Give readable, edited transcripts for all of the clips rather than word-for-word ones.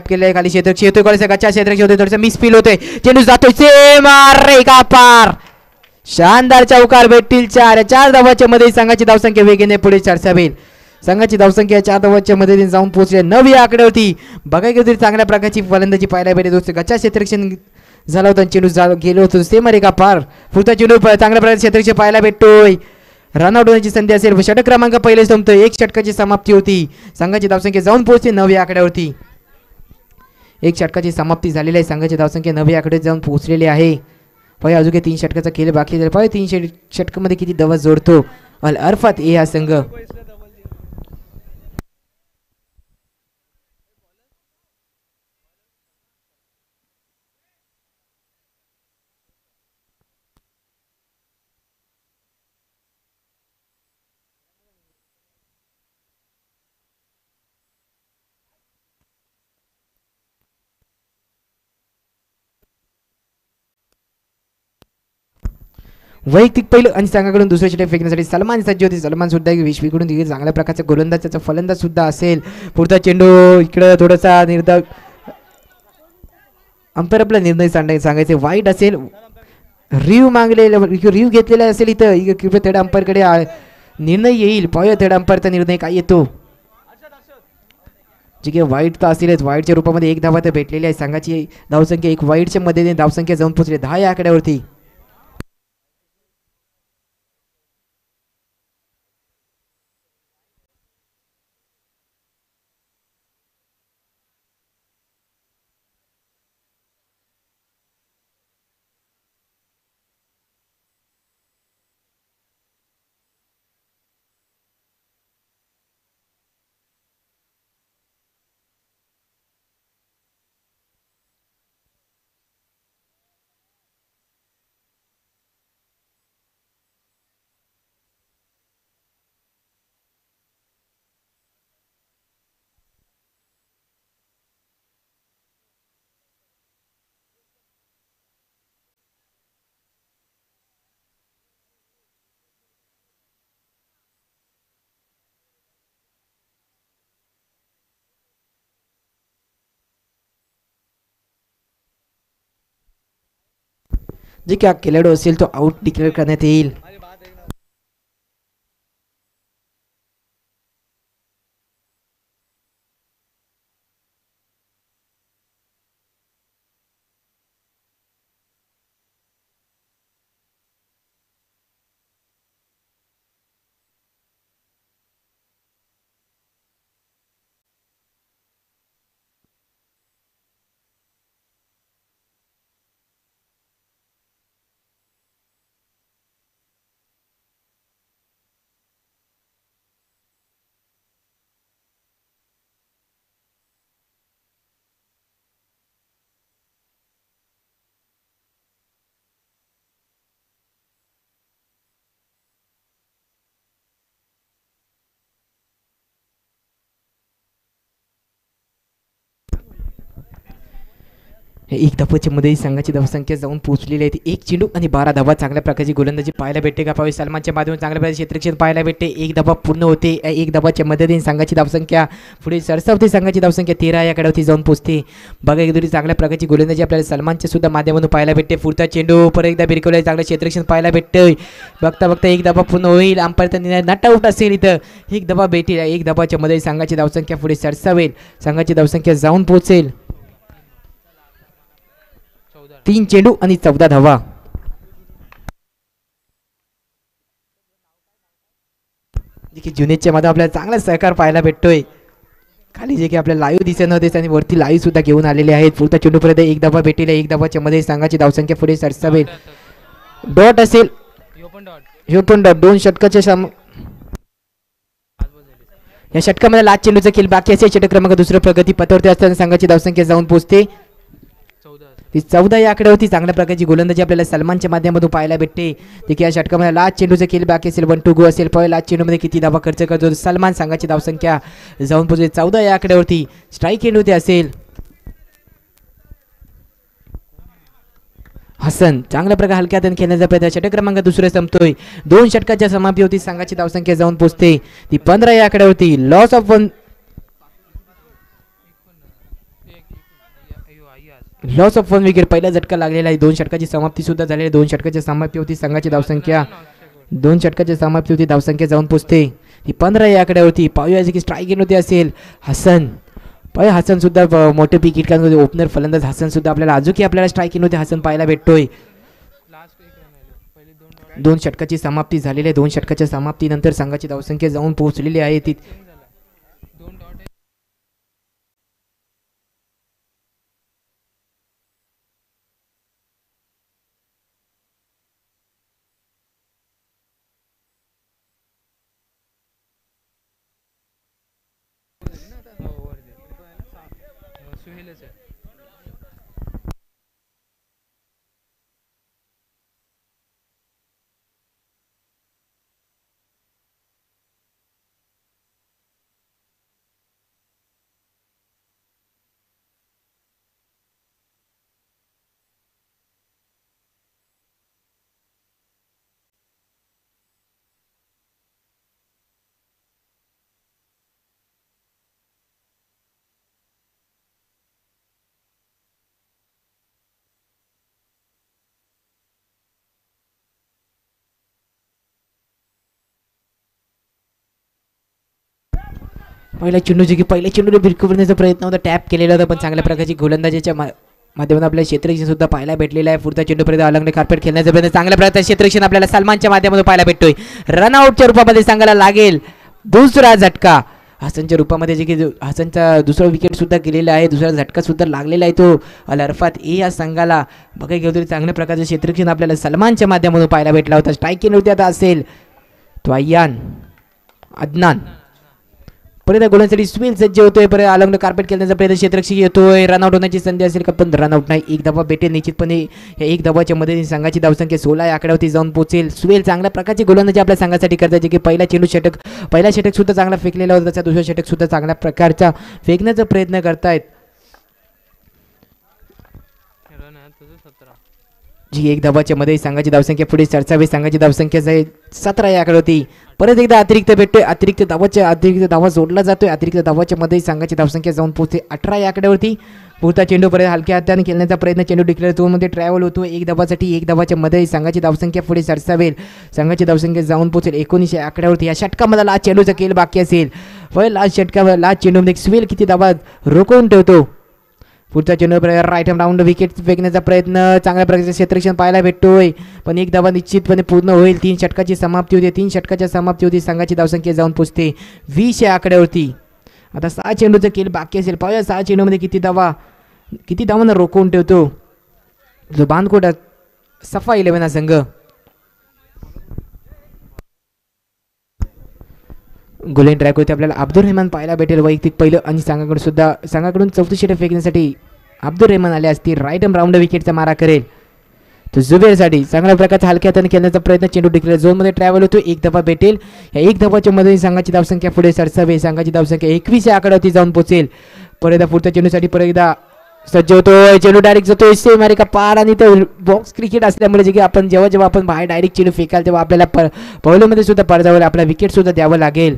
Tap केलंय खाली क्षेत्ररक्षक येतोय कॉलेजचा गच्चा क्षेत्ररक्षक होतोय थोडंसं मिस फील होतोय चेंडू जातोय सेमार रे का पार शानदार चौकार भेटतील 4 धावाच्या मध्ये संघाची धावसंख्या वेगाने पुढे सरसावेल संघाची धावसंख्या 4 धावाच्या मध्ये जाऊन पोहोचले 9 आकड्यावरती बघायला गेलं तरी चांगल्या प्रकारची फलंदाजी पाहायला भेटते दोस्त गच्चा क्षेत्ररक्षक झाला होता चेंडू गेलो होतो सेमार रे का पार पुढचा चेंडू चांगल्या प्रकारे क्षेत्ररक्षक पाहायला भेटतोय रनआउट होण्याची संधी असेल षटक क्रमांक पहिले संपतोय 1 षटकाची समाप्ती होती संघाची धावसंख्या जाऊन पोहोचते 9 आकड्यावरती 1 षटकाची समाप्ती झालेली आहे संघाची धावसंख्या 9 आकड्यात जाऊन पोहोचलेली आहे पाय अजून 3 षटकाचा खेळ बाकी आहे पाय 3 षटकामध्ये किती धावा जोडतो अल अरफात ए हा संघ वैयक्तिक पहिलं आणि संघाकडून दुसऱ्या षटक फेकण्यासाठी सलमान सज्ज होते सलमान सुद्धा विश्वीकडून देखील चांगल्या प्रकारचा गोलंदाज त्याचा फलंदाज सुद्धा असेल पुढचा चेंडू इकडं थोडासा निर्धार अंपायर आपला निर्णय सांगायचे वाईट असेल रिव्ह्यू मागलेला रिव्ह्यू घेतलेला असेल इथं किंवा थर्ड अंपायरकडे निर्णय येईल पाहूया थर्ड अंपायरचा निर्णय काय येतो जे की वाईट तर असेलच वाईटच्या रूपामध्ये 1 धावा तर भेटलेली आहे संघाची धावसंख्या 1 वाईटच्या मध्ये धावसंख्या जाऊन पोहोचली 10 या आकड्यावरती जे की खेळाडू असेल तो आउट डिक्लेअर करण्यात येईल एक धावाच्या मध्ये संघाची धावसंख्या जाऊन पोहोचलेली आहे 1 चेंडू आणि 12 धावा चांगल्या प्रकारची गोलंदाजी पाहायला भेटते का पाहूया सलमानच्या माध्यमातून चांगल्या प्रकारचे क्षेत्ररक्षण पाहायला भेटते 1 धावा पूर्ण होते 1 धावाच्या मदतीने संघाची धावसंख्या पुढे सरसावते संघाची धावसंख्या 13 या आकड्यावरती जाऊन पोहोचते बघा तरी चांगल्या प्रकारची गोलंदाजी आपल्याला सलमानच्या सुद्धा माध्यमातून पाहायला भेटते पुढचा चेंडू परत एकदा भिरकवलाय चांगलं क्षेत्ररक्षण पाहायला भेटतंय बघता बघता 1 धावा पूर्ण होईल अंपायरचा निर्णय नट आउट असेल इथं 1 धावा भेटेल 1 धावाच्या मध्ये संघाची धावसंख्या पुढे सरसावेल संघाची धावसंख्या जाऊन पोहोचेल 3 चेंडू आणि 14 धावा जे की जुनेच्या मध्ये आपल्याला चांगला सहकार पाहायला भेटतोय खाली जे की आपल्याला लाईव्ह दिसत नव्हते आणि वरती लाईव्ह सुद्धा घेऊन आलेले आहेत पुढचा चेंडू पर्यंत 1 धावा भेटेल 1 धावाच्या मध्ये संघाची धावसंख्या पुढे सरसावेल डॉट असेल ह्यो पण डॉट 2 षटकाच्या या षटकामध्ये लास्ट चेंडूचा खेळ बाकी असेल षटक क्रमांक दुसऱ्या प्रगती पथावरती असताना संघाची धावसंख्या जाऊन पोहोचते 14 या आकड्यावरती चांगल्या प्रकारची गोलंदाजी आपल्याला सलमानच्या माध्यमातून पाहायला भेटते जे की या षटकामध्ये लास्ट चेंडूचा खेळ बाकी असेल 1 टू गो असेल पण लास्ट चेंडूमध्ये किती धावा खर्च करतो सलमान संघाची धावसंख्या जाऊन पोहोचते 14 या आकड्यावरती स्ट्राईक एंड होते असेल हसन चांगल्या प्रकारे हलक्या हाताने खेळण्याचा प्रयत्न षटक क्रमांक दुसरे संपतोय 2 षटकाच्या समाप्ती होती संघाची धावसंख्या जाऊन पोहोचते ती 15 या आकड्यावरती loss of 1 loss of 1 wicket. पहिला झटका लागलेला आहे. 2 षटकाची समाप्ती सुद्धा झालेली आहे. 2 षटकाची समाप्ती होती. संघाची धावसंख्या 2 षटकाची समाप्ती होती. धावसंख्या जाऊन पोचते ती 15 या आकड्यावरती. पाहूया की स्ट्राईक इन होते असेल हसन. पाहूया हसन सुद्धा मोठे विकेट काढून ओपनर फलंदाज हसन सुद्धा आपल्याला अजूनही आपल्याला स्ट्राईक इन होते हसन पाहायला भेटतोय. 2 षटकाची समाप्ती झालेली आहे. 2 षटकाच्या समाप्तीनंतर संघाची धावसंख्या जाऊन पोहोचलेली आहे ती पहिला चेंडू जे की पहिल्या चेंडूला भिरकवण्याचा प्रयत्न होता. टॅप केलेला होता पण चांगल्या प्रकारची गोलंदाजीच्या माध्यमातून आपल्याला क्षेत्ररक्षण सुद्धा पाहायला भेटलेला आहे. पुढचा चेंडू पर्यंत अलंग कार्पेट खेळण्याचा प्रयत्न चांगल्या प्रकारचे क्षेत्ररक्षण आपल्याला सलमानच्या माध्यमातून पाहायला भेटतोय. रनआउटच्या रूपामध्ये संघाला लागेल दुसरा झटका. हसनच्या रूपामध्ये जे की हसनचा दुसरा विकेट सुद्धा गेलेला आहे. दुसरा झटका सुद्धा लागलेला आहे तो अल अरफात ए या संघाला. बघा घेऊ तरी चांगल्या प्रकारचे क्षेत्ररक्षण आपल्याला सलमानच्या माध्यमातून पाहायला भेटला होता. स्ट्राईक इन होती आता असेल तो अदनान. परत गोलांसाठी स्विल सज्ज होतोय. परत अलंग कार्पेट खेळण्याचा प्रयत्न क्षेत्ररक्षक येतोय. रनआउट होण्याची संधी असेल का पण रनआउट नाही. एक धावा भेटेल निश्चितपणे. या एक धावाच्या मदतीने संघाची धावसंख्या 16 या आकड्यावरती जाऊन पोहोचेल. स्वेल चांगल्या प्रकारची गोलंदाजी आपल्या संघासाठी करतात जे की पहिला षटक सुद्धा चांगला फेकलेला होता. त्याचा दुसरा षटक सुद्धा चांगल्या प्रकारचा फेकण्याचा प्रयत्न करतायत. जी एक धावाच्या मध्ये संघाची धावसंख्या पुढे 47. संघाची धावसंख्या 17 या आकड्यावरती. परत एकदा अतिरिक्त भेटतोय. अतिरिक्त धावा जोडला जातोय. अतिरिक्त धावाच्या मध्ये संघाची धावसंख्या जाऊन पोहोचते 18 या आकड्यावरती. पुढचा चेंडू पर्यंत हलक्या हाताने खेळण्याचा प्रयत्न. चेंडू डिक्लेअर झोनमध्ये ट्रॅव्हल होतो. एक धावासाठी. एक धावाच्या मध्ये संघाची धावसंख्या पुढे सरसावेल. संघाची धावसंख्या जाऊन पोहोचेल 19 या आकड्यावरती. या षटकामध्ये लास्ट चेंडूचा खेळ बाकी असेल. लास्ट चेंडूमध्ये स्वेल किती धावा रोखून ठेवतो. पुढचा चेंडू राईट हँड राऊंड विकेट फेकण्याचा प्रयत्न. चांगल्या प्रकारचे क्षेत्ररक्षण पाहायला भेटतोय पण एक धावा निश्चितपणे पूर्ण होईल. 3 षटकाची समाप्ती होती. 3 षटकाच्या समाप्ती होती. संघाची धावसंख्या जाऊन पोचते 20 या आकड्यावरती. आता 6 चेंडूचा खेळ बाकी असेल. पाहूया 6 चेंडूमध्ये किती धावांना रोखून ठेवतो जो बांधकोट सफा 11 हा संघ. गोलेन ट्रॅक होते. आपल्याला अब्दुल रहमान पाहायला भेटेल वैयक्तिक पहिलं. आणि संघाकडून 34 षटक फेकण्यासाठी अब्दुल रहमान आले असतील. राईट हँड राऊंड विकेटचा मारा करेल तो जुबेरसाठी. चांगल्या प्रकारचा हलक्या हाताने खेळण्याचा प्रयत्न. चेंडू डिक्लेअर झोनमध्ये ट्रॅव्हल होतो. एक धावा भेटेल. या एक धावाच्या मध्ये संघाची धावसंख्या पुढे सरसावे. संघाची धावसंख्या 21 या आकड्यावरती जाऊन पोहोचेल. परत पुढच्या चेंडूसाठी परत एकदा सज्ज होतोय. चेंडू डायरेक्ट जातोय सेम अरे का पार. आणि ते बॉक्स क्रिकेट असल्यामुळे जे की आपण जेव्हा आपण बाहेर डायरेक्ट चेंडू फेकाल तेव्हा आपल्याला पहिल्यामध्ये सुद्धा पडद्यावर आपला विकेट सुद्धा द्यावं लागेल.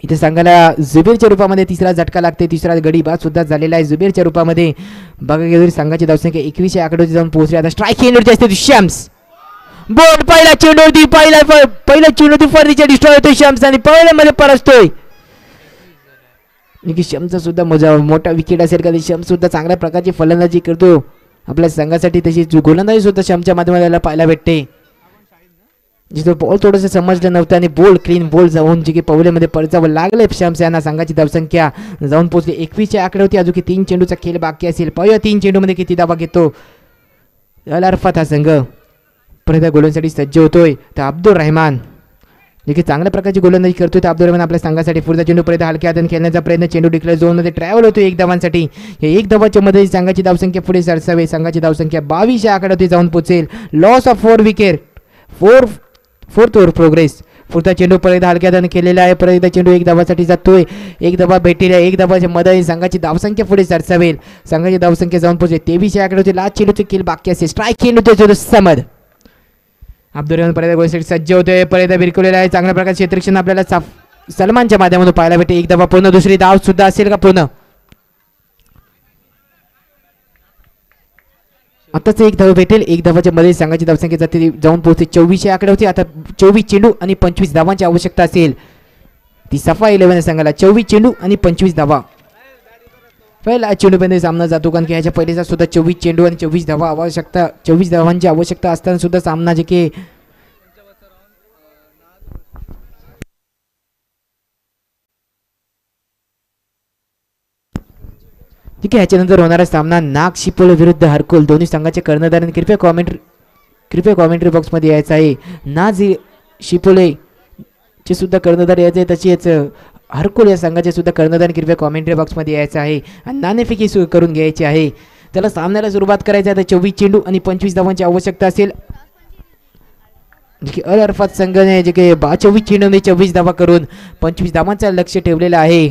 इथे संघाला जुबेरच्या रूपामध्ये तिसरा झटका लागते. तिसरा गडी बाद सुद्धा झालेला आहे जुबेरच्या रूपामध्ये. बघा गेली संघाची धावसंख्या 21 या आकड्यावरती जाऊन पोहोचली. आता स्ट्राईक येण्याची असते शम्स. बोल पहिला चेंडूवरती पहिला चेंडूवरती फर्निचर डिस्ट्रॉय होतोय शम्स आणि पहिल्यामध्ये परततोय. शम्सचा सुद्धा मोठा विकेट असेल का. शम्स सुद्धा चांगल्या प्रकारची फलंदाजी करतो आपल्या संघासाठी. तशी गोलंदाजी सुद्धा शम्सच्या माध्यमाला पाहायला भेटते. जिथं बॉल थोडंसं समजलं नव्हतं आणि क्लीन बॉल जाऊन जे की पहिल्यामध्ये परतावं लागले शम्स यांना. संघाची धावसंख्या जाऊन पोहोचली 21 या आकड्यावरती. अजून 3 चेंडूचा खेळ बाकी असेल. पाहूया 3 चेंडूमध्ये किती धावा घेतो अल अरफात हा संघ. परत त्या गोलंदाजीसाठी सज्ज होतोय. तर अब्दुल रहमान जे की चांगल्या प्रकारची गोलंदाजी करतोय. तर अब्दुल रहमान आपल्या संघासाठी पुढचा चेंडू पर्यंत हलक्या हाताने खेळण्याचा प्रयत्न. चेंडू डिक्लेअर झोनमध्ये ट्रॅव्हल होतो एक धावांसाठी. या एक धावाच्या मध्ये संघाची धावसंख्या पुढे सरसावे. संघाची धावसंख्या 22 या आकड्यावरती जाऊन पोहोचेल. Loss of 4 wicket. Fourth over progress. पुढचा चेंडू परत हलक्या हाताने केलेला आहे. परत एकदा चेंडू एक धावासाठी जातोय. एक धावा भेटेल. एक धावाच्या मध्ये संघाची धावसंख्या पुढे सरसावेल. संघाची धावसंख्या जाऊन पोहोचेल 23 या आकड्यावरती. लास्ट चेंडूचे खेळ बाकी असेल. स्ट्राईक खेळ समद. अब्दुल रहमान परत गोलसाठी सज्ज होतोय. परत बिरकवलेला आहे. चांगल्या प्रकारचे क्षेत्ररक्षण आपल्याला सलमानच्या माध्यमातून पाहायला भेटे. एक धावा पूर्ण. दुसरी धाव सुद्धा असेल का पूर्ण. आताच एक धाव भेटेल. एक धावाच्या मध्ये संघाची धावसंख्या जाते जाऊन पोहोचते 24 आकडे होते. आता 24 चेंडू आणि 25 धावांची आवश्यकता असेल. ती सफा 11 संघाला 24 चेंडू आणि 25 धावा. पहिला चेंडूपर्यंत सामना जातो कारण की ह्याच्या पहिलेचा सुद्धा 24 चेंडू आणि 24 धावा आवश्यकता 24 धावांची आवश्यकता असताना सुद्धा सामना जे की ठीक आहे. ह्याच्यानंतर होणारा सामना नाग शिपोले विरुद्ध हरकुल. दोन्ही संघाचे कर्णधार कृपया कॉमेंट्री बॉक्समध्ये यायचं आहे. नाज शिपोले चे सुद्धा कर्णधार यायचे तशी याचं हरकुल या संघाचे सुद्धा कर्णधार कृपया कॉमेंट्री बॉक्समध्ये यायचं आहे आणि नाणेफेकी करून घ्यायची आहे. त्याला सामन्याला सुरुवात करायची आहे. 24 चेंडू आणि 25 धावांची आवश्यकता असेल. अल अरफात संघाने जे काही 24 चेंडू आणि 24 धावा करून 25 धावांचा लक्ष ठेवलेला आहे.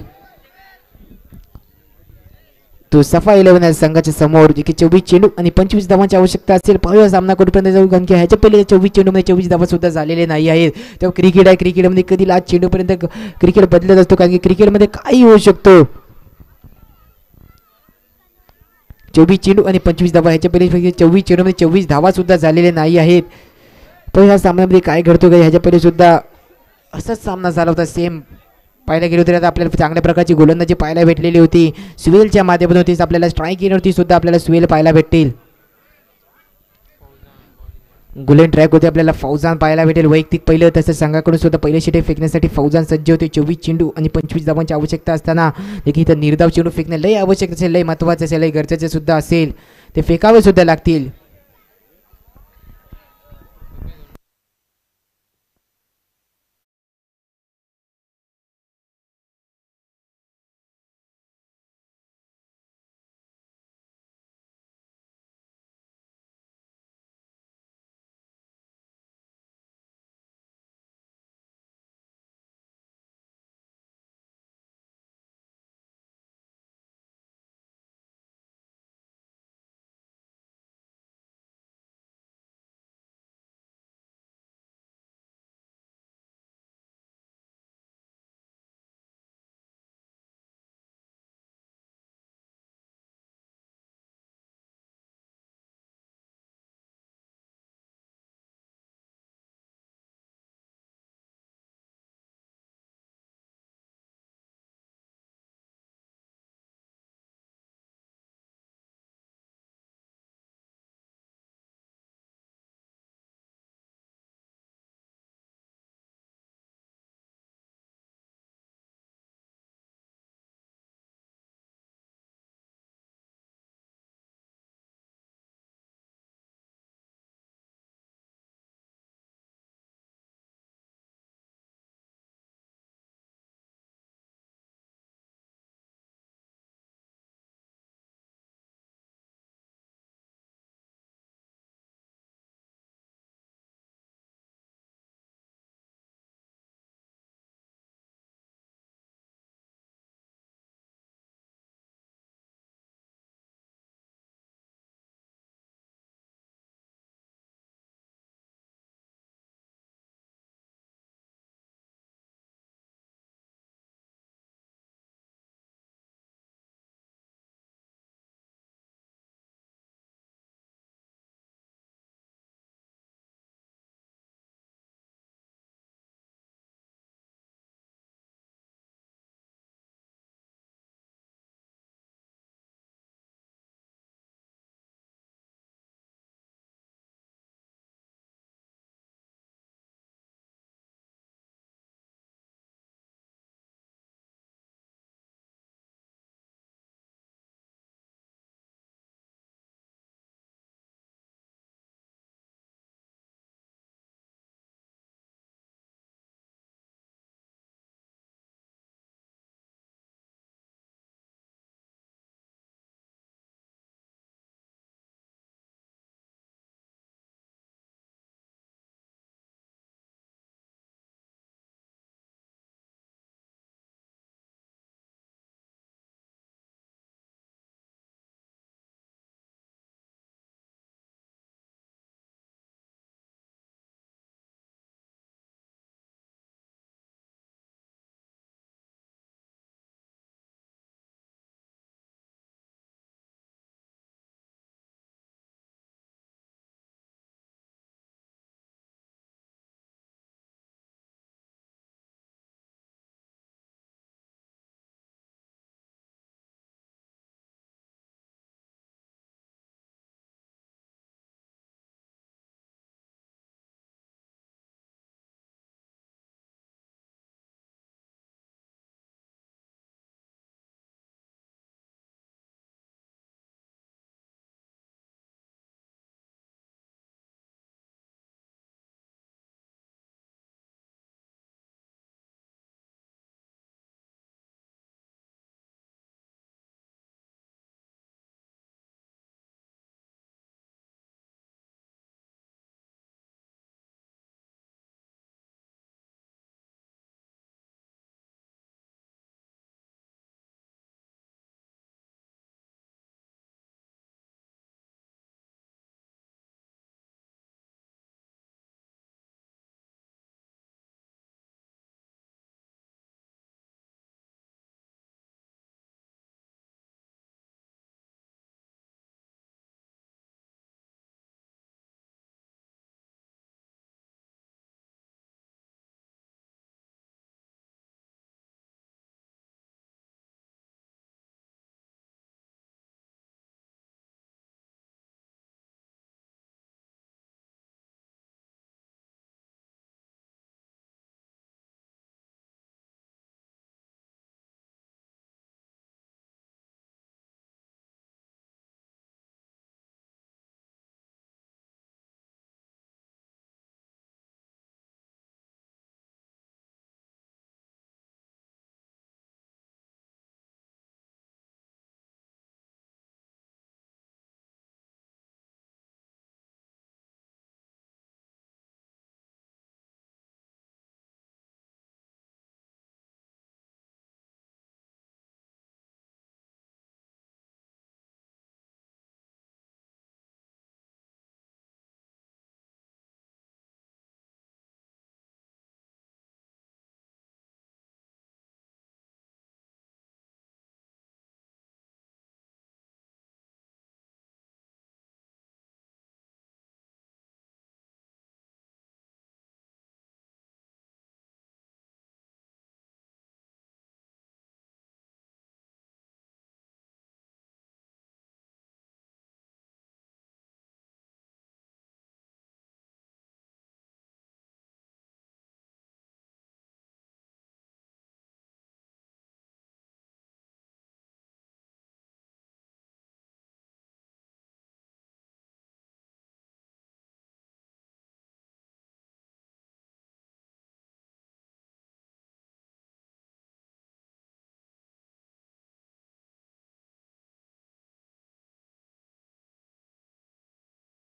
तो सफा 11 संघाच्या समोर जे की 24 चेंडू आणि 25 धावांची आवश्यकता असेल. पहिला सामना कुठपर्यंत जाऊ कारण की ह्याच्या पहिले 24 चेंडूमध्ये 24 धावा सुद्धा झालेले नाही आहेत. तेव्हा क्रिकेट आहे. क्रिकेटमध्ये कधी लास्ट चेंडूपर्यंत क्रिकेट बदलत असतो कारण की क्रिकेटमध्ये काही होऊ शकतो. 24 चेंडू आणि 25 धावा ह्याच्या पहिले 24 चेंडूमध्ये 24 धावा सुद्धा झालेले नाही आहेत. पण ह्या सामन्यामध्ये काय घडतो का ह्याच्या पहिले सुद्धा असाच सामना झाला होता सेम पाहायला गेलो तरी आता आपल्याला चांगल्या प्रकारची गोलंदाजी पाहायला भेटलेली होती. स्वेलच्या माध्यमातून होतीच आपल्याला स्ट्राईक येण्यावरती सुद्धा आपल्याला स्वेल पाहायला भेटतील. गोल्डन ट्रॅक होते आपल्याला फौजान पाहायला भेटेल. वैयक्तिक पहिलं तसं संघाकडून सुद्धा पहिले षटक फेकण्यासाठी फौजान सज्ज होते. 24 चेंडू आणि 25 धावांची आवश्यकता असताना देखील इथं निर्धाव चेंडू फेकणे लय आवश्यक असेल, लय महत्त्वाचं असेल, लय गरजेचं सुद्धा असेल. ते फेकावे सुद्धा लागतील.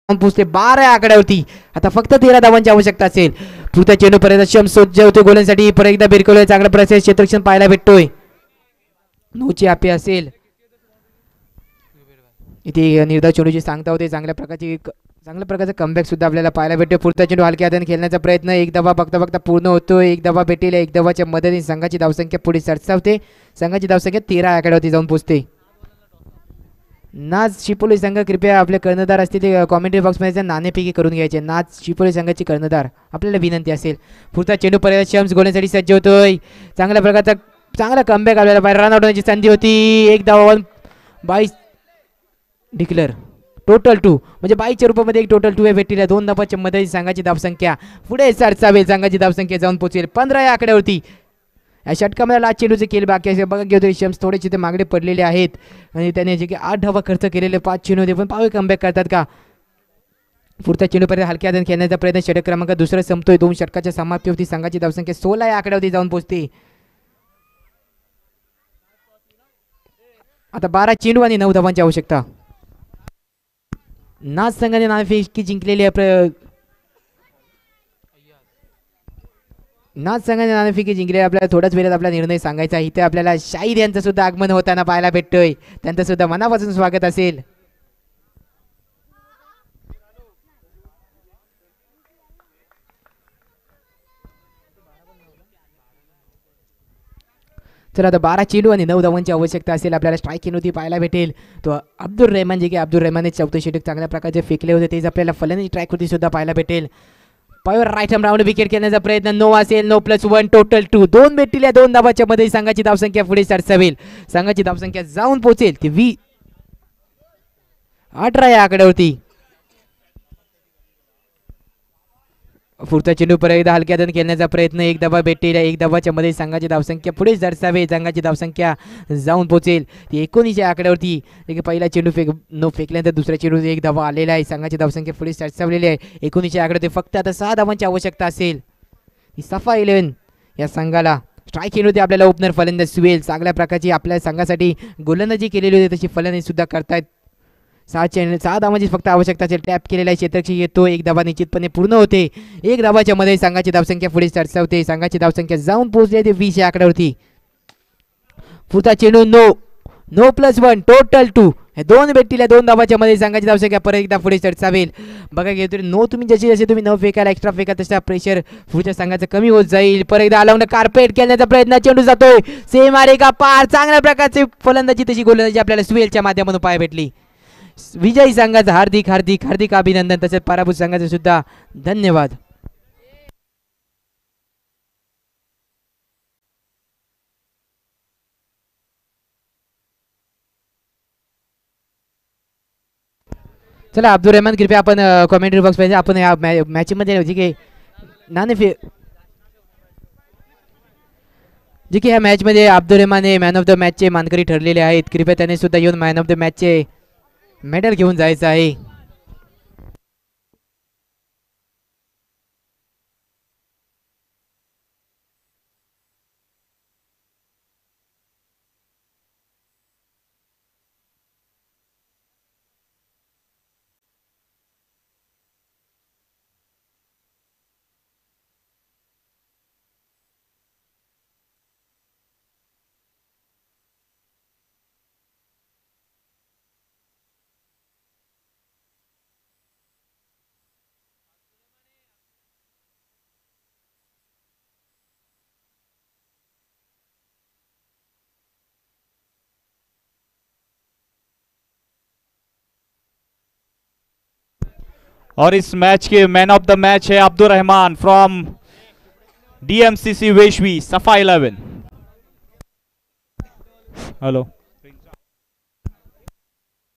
पोहोचले 12 या आकड्यावरती. आता फक्त 13 धावांची आवश्यकता असेल. पुढच्या चेंडू पर्यंत शम सज्ज होते गोलांसाठी. परत एकदा बिरकवलंय. चांगला प्रत्यक्ष क्षेत्ररक्षण पाहायला भेटतोय. नोची आपे असेल इथे. निर्धाव चेंडूची सांगता होते. चांगल्या प्रकारचं कमबॅक सुद्धा आपल्याला पाहायला भेटतो. पुढचा चेंडू हलक्या हाताने खेळण्याचा प्रयत्न. एक धावा बघता पूर्ण होतोय. एक धावा भेटेल. एक धावाच्या मदतीने संघाची धावसंख्या पुढे सरसावते. संघाची धावसंख्या 13 आकड्यावरती जाऊन पोहोचते. नाच शिपोली संघ कृपया आपले कर्णधार असतील ते कॉमेंट्री बॉक्समध्ये नाणेफेकी करून घ्यायचे. नाच शिपोली संघाची कर्णधार आपल्याला विनंती असेल. पुढचा चेंडू पर्यंत शम्स गोलण्यासाठी सज्ज होतोय. चांगल्या प्रकारचा चांगला कमबॅक आपल्याला बाहेर रन आउट होण्याची संधी होती. एक धावा 22 डिक्लेअर. टोटल 2 म्हणजे 22च्या रूपामध्ये एक टोटल 2 भेटलेल्या 2 धावांच्या मध्ये संघाची धावसंख्या पुढे सरसावेल. संघाची धावसंख्या जाऊन पोहोचेल 15 या आकड्यावरती. या षटकामध्ये लास्ट चेंडूचे केले बाकी असे बघा घेतो. शम्स थोडेसे ते मागडे पडलेले आहेत आणि त्याने जे की 8 धावा खर्च केलेले 5 चेंडू होते. पण पावे कमबॅक करतात का. पुढचा चेंडूपर्यंत हलक्या हाताने खेळण्याचा प्रयत्न. षटक क्रमांक दुसरा संपतोय. 2 षटकाच्या समाप्तीवरती संघाची धावसंख्या 16 या आकड्यावरती जाऊन पोहोचते. आता 12 चेंडू आणि 9 धावांची आवश्यकता. नाच संघाने नाणेफेकी जिंकलेली आहे. नाच संघाने नाणेफेकी जिंकले. आपल्याला थोड्याच वेळात आपला निर्णय सांगायचा आहे. इथे आपल्याला शाहीर यांचं सुद्धा आगमन होताना पाहायला भेटतोय. त्यांचं सुद्धा मनापासून स्वागत असेल. चला आता 12 चेंडू आणि 9 धावांची आवश्यकता असेल. आपल्याला स्ट्राईक होती पाहायला भेटेल. तो अब्दुल रहमान जे की अब्दुल रहमानने चौथे षटक चांगल्या प्रकारचे फेकले होते तेच आपल्याला फलंदाजी ट्रॅक होती सुद्धा पाहायला भेटेल. पायावर राईट हँड राऊंड विकेट खेळण्याचा प्रयत्न. 9 असेल. 9 + 1 टोटल 2. 2 भेटतील. 2 धावाच्या मध्ये संघाची धावसंख्या पुढे सरसावेल. संघाची धावसंख्या जाऊन पोहोचेल ती 18 या आकड्यावरती. पुढचा चेंडू परत एकदा हलक्या हाताने खेळण्याचा प्रयत्न. एक धावा भेटेल. एक धावाच्या मध्ये संघाची धावसंख्या पुढे सरसावेल. संघाची धावसंख्या जाऊन पोहोचेल ती 19 या आकड्यावरती. पहिला चेंडू फेकल्यानंतर दुसऱ्या चेंडू एक धावा आलेला आहे. संघाची धावसंख्या पुढे सरसावलेली आहे 19 या आकड्यावरती. फक्त आता 6 धावांची आवश्यकता असेल. ही सफा 11 या संघाला. स्ट्राईक केली होती आपल्याला ओपनर फलंदाज सुवेल. चांगल्या प्रकारची आपल्या संघासाठी गोलंदाजी केलेली होती तशी फलंदाजी सुद्धा करतायत. 6 धावांची फक्त आवश्यकता असेल. टॅप केलेला क्षेत्ररक्षक येतो. एक धावा निश्चितपणे पूर्ण होते. एक धावाच्या मध्ये संघाची धावसंख्या पुढे सरसावते. संघाची धावसंख्या जाऊन पोहोचली ते 20 या आकड्यावरती. पुढचा चेंडू 9 + 1 टोटल 2. 2 भेटतील. 2 धावाच्या मध्ये संघाची धावसंख्या परत एकदा पुढे सरसावेल. बघा घेतो 9 तुम्ही जसे तुम्ही 9 फेकायला एक्स्ट्रा फेका तसा प्रेशर पुढच्या संघाचं कमी होत जाईल. परत एकदा अलाउंड कार्पेट खेळण्याचा प्रयत्न. चेंडू जातोय सीमारे का पार. चांगल्या प्रकारचे फलंदाजी तशी गोलंदाजी आपल्याला सुवेलच्या माध्यमातून पाहायला भेटली. विजयी संघाचं हार्दिक हार्दिक हार्दिक अभिनंदन. तसेच पराभूत संघाचे सुद्धा धन्यवाद. चला अब्दुल रहमान कृपया आपण कॉमेंट्री बॉक्स पाहिजे. आपण या मॅचमध्ये जे की जे की ह्या मॅचमध्ये अब्दुल रहमान हे मॅन ऑफ द मॅचचे मानकरी ठरलेले आहेत. कृपया त्याने सुद्धा येऊन मॅन ऑफ द मॅचचे मेडल घेऊन जायचं आहे. और इस मैच के मैन ऑफ द मैच है अब्दुल रहमान फ्रॉम DMCC वेशवी सफा 11. हेलो